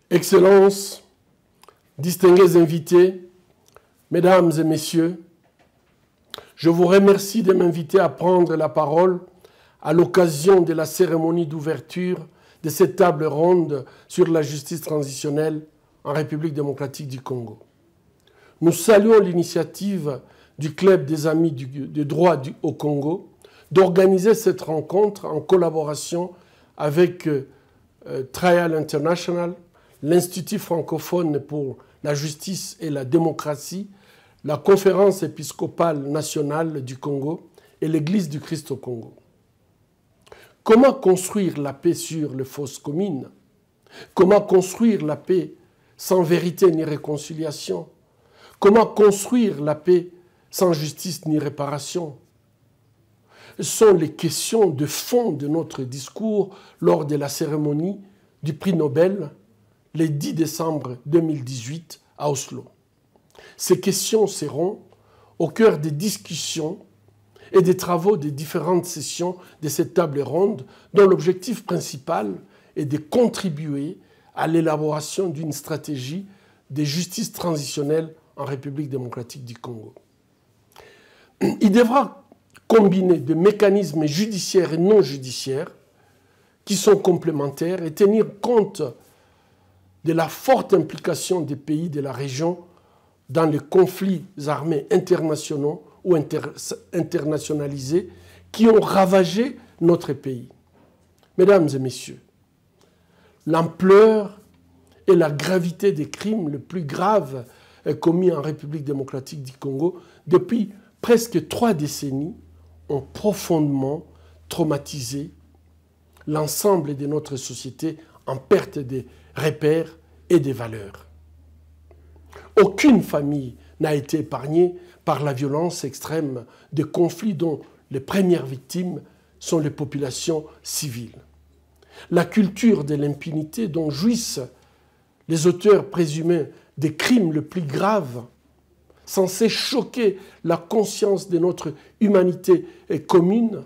Excellences, distingués invités, Mesdames et Messieurs, je vous remercie de m'inviter à prendre la parole à l'occasion de la cérémonie d'ouverture de cette table ronde sur la justice transitionnelle en République démocratique du Congo. Nous saluons l'initiative du Club des Amis du droit au Congo d'organiser cette rencontre en collaboration avec Trial International, l'Institut francophone pour la justice et la démocratie, la Conférence épiscopale nationale du Congo et l'Église du Christ au Congo. Comment construire la paix sur les fausses communes? Comment construire la paix sans vérité ni réconciliation? Comment construire la paix sans justice ni réparation? Ce sont les questions de fond de notre discours lors de la cérémonie du prix Nobel le 10 décembre 2018 à Oslo. Ces questions seront au cœur des discussions et des travaux des différentes sessions de cette table ronde dont l'objectif principal est de contribuer à l'élaboration d'une stratégie de justice transitionnelle en République démocratique du Congo. Il devra combiner des mécanismes judiciaires et non judiciaires qui sont complémentaires et tenir compte de la forte implication des pays de la région dans les conflits armés internationaux ou internationalisés qui ont ravagé notre pays. Mesdames et messieurs, l'ampleur et la gravité des crimes les plus graves commis en République démocratique du Congo depuis presque 3 décennies ont profondément traumatisé l'ensemble de notre société en perte des repères et des valeurs. Aucune famille n'a été épargnée par la violence extrême des conflits dont les premières victimes sont les populations civiles. La culture de l'impunité dont jouissent les auteurs présumés des crimes les plus graves, censés choquer la conscience de notre humanité commune,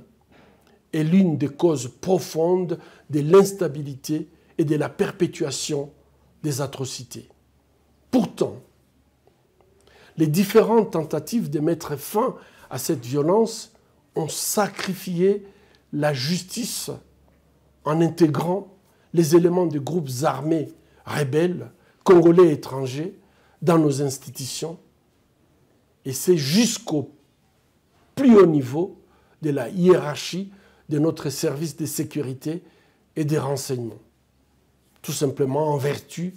est l'une des causes profondes de l'instabilité et de la perpétuation des atrocités. Pourtant, les différentes tentatives de mettre fin à cette violence ont sacrifié la justice en intégrant les éléments de groupes armés rebelles, congolais et étrangers, dans nos institutions. Et c'est jusqu'au plus haut niveau de la hiérarchie de notre service de sécurité et de renseignement. Tout simplement en vertu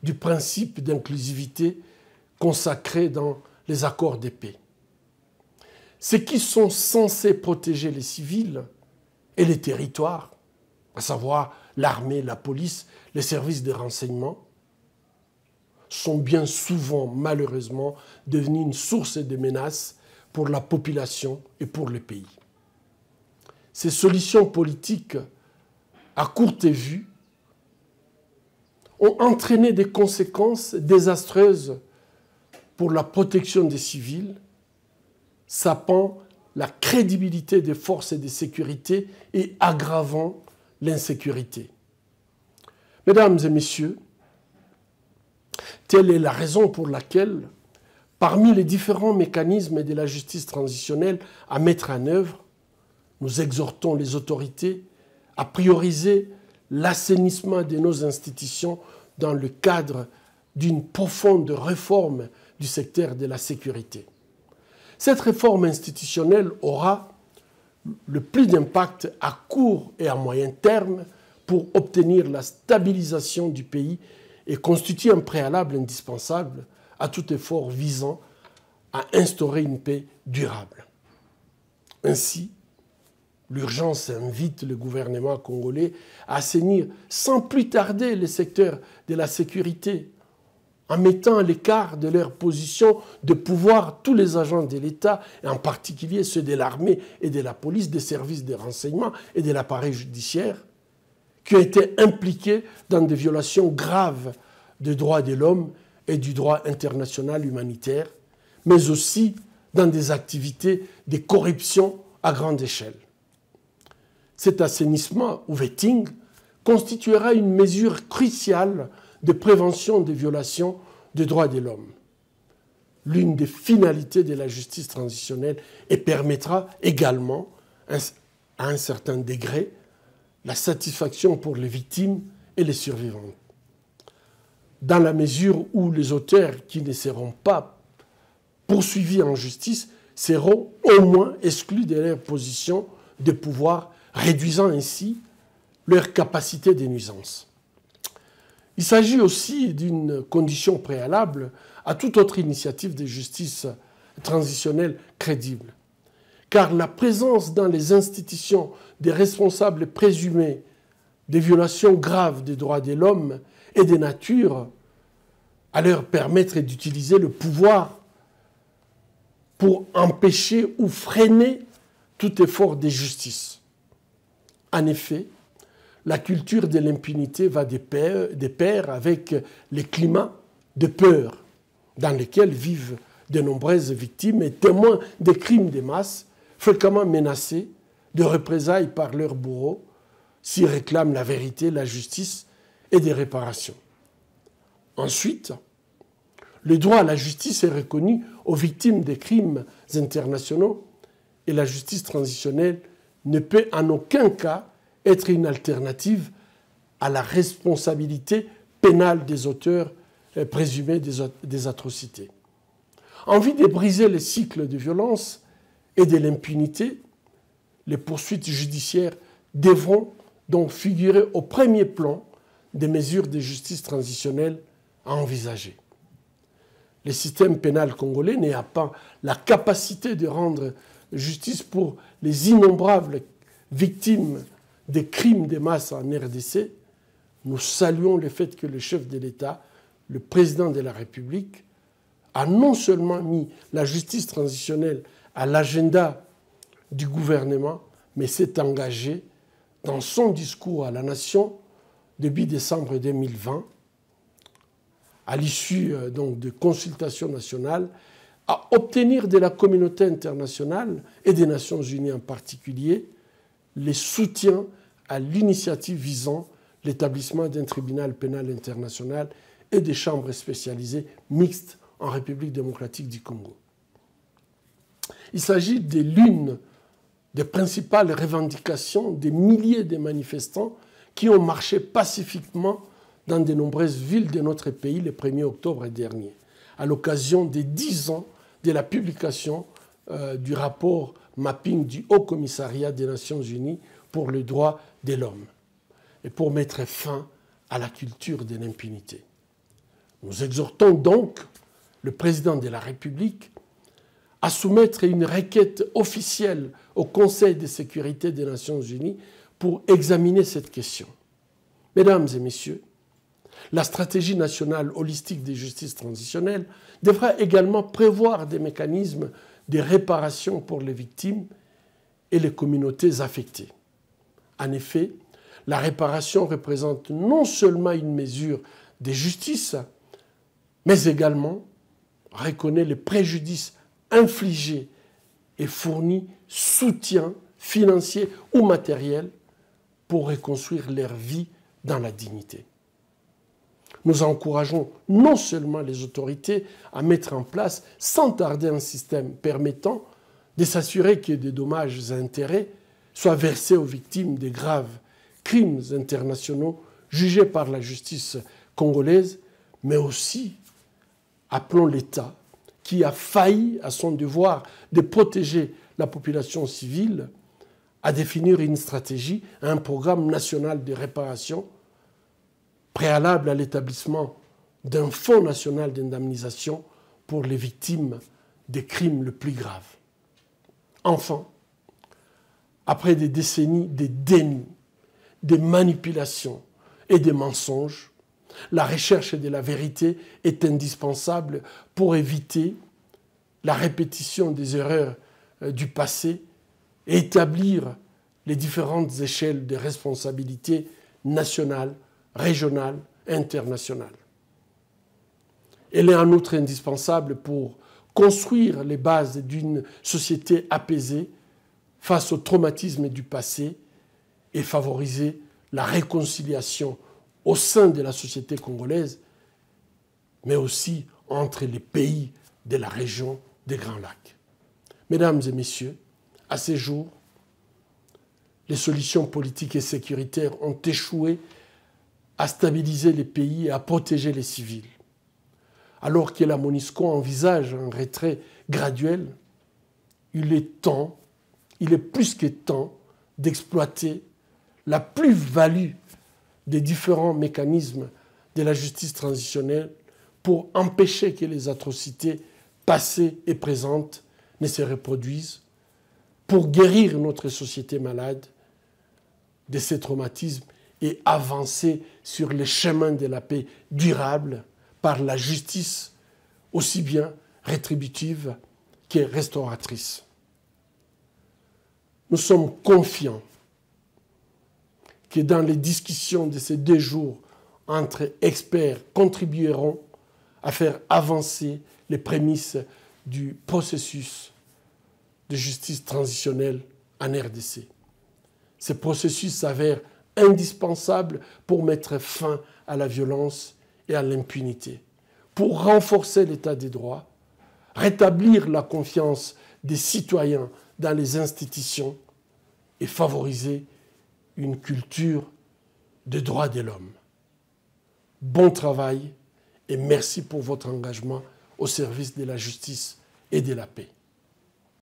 du principe d'inclusivité consacré dans les accords de paix. Ceux qui sont censés protéger les civils et les territoires, à savoir l'armée, la police, les services de renseignement, sont bien souvent, malheureusement, devenus une source de menaces pour la population et pour le pays. Ces solutions politiques à courte vue ont entraîné des conséquences désastreuses pour la protection des civils, sapant la crédibilité des forces de sécurité et aggravant l'insécurité. Mesdames et messieurs, telle est la raison pour laquelle, parmi les différents mécanismes de la justice transitionnelle à mettre en œuvre, nous exhortons les autorités à prioriser l'assainissement de nos institutions dans le cadre d'une profonde réforme du secteur de la sécurité. Cette réforme institutionnelle aura le plus d'impact à court et à moyen terme pour obtenir la stabilisation du pays et constitue un préalable indispensable à tout effort visant à instaurer une paix durable. Ainsi, l'urgence invite le gouvernement congolais à assainir sans plus tarder les secteurs de la sécurité, en mettant à l'écart de leur position de pouvoir tous les agents de l'État, et en particulier ceux de l'armée et de la police, des services de renseignement et de l'appareil judiciaire, qui ont été impliqués dans des violations graves des droits de l'homme et du droit international humanitaire, mais aussi dans des activités de corruption à grande échelle. Cet assainissement ou vetting constituera une mesure cruciale de prévention des violations des droits de l'homme. L'une des finalités de la justice transitionnelle et permettra également, à un certain degré, la satisfaction pour les victimes et les survivants. Dans la mesure où les auteurs qui ne seront pas poursuivis en justice seront au moins exclus de leur position de pouvoir, réduisant ainsi leur capacité de nuisance. Il s'agit aussi d'une condition préalable à toute autre initiative de justice transitionnelle crédible. Car la présence dans les institutions des responsables présumés des violations graves des droits de l'homme et des natures à leur permettre d'utiliser le pouvoir pour empêcher ou freiner tout effort de justice. En effet, la culture de l'impunité va de pair avec les climats de peur dans lesquels vivent de nombreuses victimes et témoins des crimes de masse, fréquemment menacés de représailles par leurs bourreaux s'ils réclament la vérité, la justice et des réparations. Ensuite, le droit à la justice est reconnu aux victimes des crimes internationaux et la justice transitionnelle ne peut en aucun cas être une alternative à la responsabilité pénale des auteurs présumés des atrocités. En vue de briser le cycle de violence et de l'impunité, les poursuites judiciaires devront donc figurer au premier plan des mesures de justice transitionnelle à envisager. Le système pénal congolais n'a pas la capacité de rendre justice pour les innombrables victimes des crimes de masse en RDC. Nous saluons le fait que le chef de l'État, le président de la République, a non seulement mis la justice transitionnelle à l'agenda du gouvernement, mais s'est engagé dans son discours à la nation début décembre 2020, à l'issue donc de consultations nationales, à obtenir de la communauté internationale et des Nations Unies en particulier les soutiens à l'initiative visant l'établissement d'un tribunal pénal international et des chambres spécialisées mixtes en République démocratique du Congo. Il s'agit de l'une des principales revendications des milliers de manifestants qui ont marché pacifiquement dans de nombreuses villes de notre pays le 1er octobre dernier, à l'occasion des 10 ans de la publication du rapport mapping du Haut Commissariat des Nations Unies pour les droits de l'homme et pour mettre fin à la culture de l'impunité. Nous exhortons donc le président de la République à soumettre une requête officielle au Conseil de sécurité des Nations Unies pour examiner cette question. Mesdames et messieurs, la stratégie nationale holistique de justice transitionnelle devra également prévoir des mécanismes de réparation pour les victimes et les communautés affectées. En effet, la réparation représente non seulement une mesure de justice, mais également reconnaît les préjudices infligés et fournit soutien financier ou matériel pour reconstruire leur vie dans la dignité. Nous encourageons non seulement les autorités à mettre en place sans tarder un système permettant de s'assurer que des dommages et intérêts soient versés aux victimes des graves crimes internationaux jugés par la justice congolaise, mais aussi appelons l'État qui a failli à son devoir de protéger la population civile à définir une stratégie, un programme national de réparation préalable à l'établissement d'un fonds national d'indemnisation pour les victimes des crimes les plus graves. Enfin, après des décennies de déni, de manipulations et de mensonges, la recherche de la vérité est indispensable pour éviter la répétition des erreurs du passé et établir les différentes échelles de responsabilité nationale, régionale et internationale. Elle est en outre indispensable pour construire les bases d'une société apaisée face au traumatisme du passé et favoriser la réconciliation au sein de la société congolaise, mais aussi entre les pays de la région des Grands Lacs. Mesdames et messieurs, à ces jours, les solutions politiques et sécuritaires ont échoué à stabiliser les pays et à protéger les civils. Alors que la MONUSCO envisage un retrait graduel, il est plus que temps d'exploiter la plus-value des différents mécanismes de la justice transitionnelle pour empêcher que les atrocités passées et présentes ne se reproduisent, pour guérir notre société malade de ces traumatismes et avancer sur les chemins de la paix durable par la justice aussi bien rétributive que restauratrice. Nous sommes confiants que dans les discussions de ces 2 jours entre experts contribueront à faire avancer les prémices du processus de justice transitionnelle en RDC. Ce processus s'avère indispensable pour mettre fin à la violence et à l'impunité, pour renforcer l'état des droits, rétablir la confiance des citoyens dans les institutions et favoriser une culture des droits de l'homme. Bon travail et merci pour votre engagement au service de la justice et de la paix.